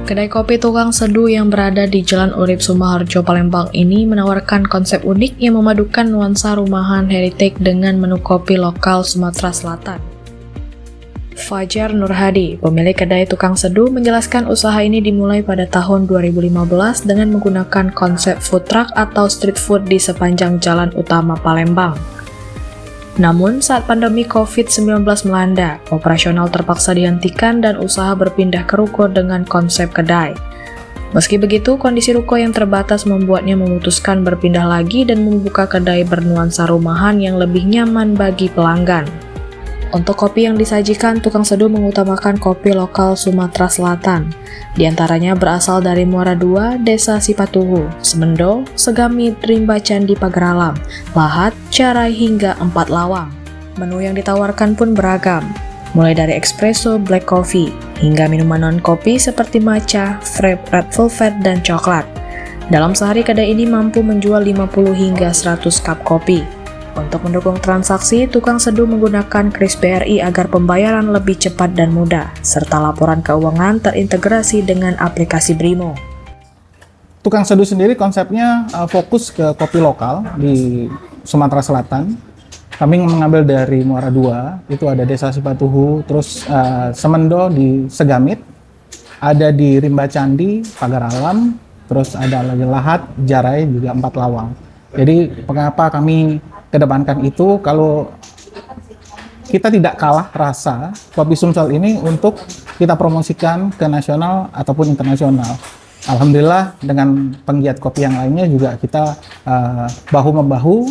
Kedai kopi tukang seduh yang berada di Jalan Urip Sumoharjo, Palembang ini menawarkan konsep unik yang memadukan nuansa rumahan heritage dengan menu kopi lokal Sumatera Selatan. Fajar Nurhadi, pemilik kedai tukang seduh, menjelaskan usaha ini dimulai pada tahun 2015 dengan menggunakan konsep food truck atau street food di sepanjang jalan utama Palembang. Namun, saat pandemi COVID-19 melanda, operasional terpaksa dihentikan dan usaha berpindah ke ruko dengan konsep kedai. Meski begitu, kondisi ruko yang terbatas membuatnya memutuskan berpindah lagi dan membuka kedai bernuansa rumahan yang lebih nyaman bagi pelanggan. Untuk kopi yang disajikan, tukang seduh mengutamakan kopi lokal Sumatera Selatan. Di antaranya berasal dari Muara II, Desa Sipatuhu, Semendo, Segamit, Rimba Candi Pagaralam, Lahat, Carai hingga 4 Lawang. Menu yang ditawarkan pun beragam, mulai dari espresso, black coffee, hingga minuman non-kopi seperti matcha, frappe, red velvet, dan coklat. Dalam sehari, kedai ini mampu menjual 50 hingga 100 cup kopi. Untuk mendukung transaksi, tukang seduh menggunakan kris BRI agar pembayaran lebih cepat dan mudah, serta laporan keuangan terintegrasi dengan aplikasi Brimo. Tukang seduh sendiri konsepnya fokus ke kopi lokal di Sumatera Selatan. Kami mengambil dari Muara II, itu ada Desa Sipatuhu, terus Semendo di Segamit, ada di Rimba Candi, Pagaralam, terus ada lagi Lahat, Jarai, juga 4 Lawang. Jadi mengapa kami kedepankan itu, kalau kita tidak kalah rasa kopi Sumsel ini untuk kita promosikan ke nasional ataupun internasional. Alhamdulillah dengan penggiat kopi yang lainnya juga kita bahu-membahu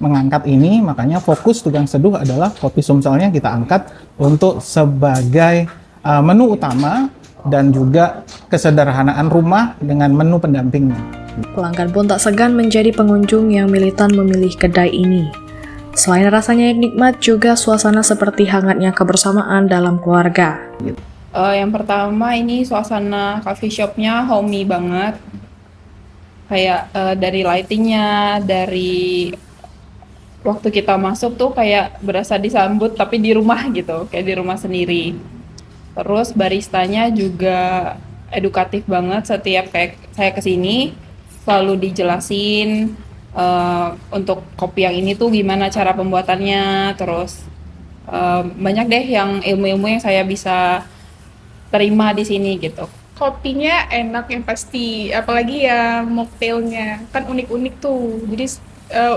mengangkat ini, makanya fokus tukang seduh adalah kopi Sumselnya kita angkat untuk sebagai menu utama dan juga kesederhanaan rumah dengan menu pendampingnya. Pelanggan pun tak segan menjadi pengunjung yang militan memilih kedai ini. Selain rasanya yang nikmat, juga suasana seperti hangatnya kebersamaan dalam keluarga. Yang pertama ini suasana coffee shopnya homey banget. Kayak dari lightingnya, dari waktu kita masuk tuh kayak berasa disambut tapi di rumah gitu, kayak di rumah sendiri. Terus baristanya juga edukatif banget, setiap kayak saya kesini selalu dijelasin untuk kopi yang ini tuh gimana cara pembuatannya, terus banyak deh yang ilmu-ilmu yang saya bisa terima di sini gitu. Kopinya enak yang pasti, apalagi ya mocktailnya kan unik-unik tuh, jadi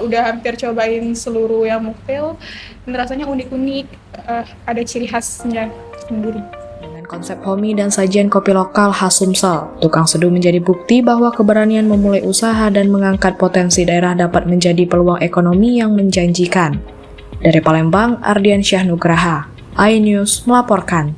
udah hampir cobain seluruh yang mocktail dan rasanya unik-unik, ada ciri khasnya sendiri. Konsep homey dan sajian kopi lokal khas Sumsel, tukang seduh menjadi bukti bahwa keberanian memulai usaha dan mengangkat potensi daerah dapat menjadi peluang ekonomi yang menjanjikan. Dari Palembang, Ardiansyah Nugraha, iNews melaporkan.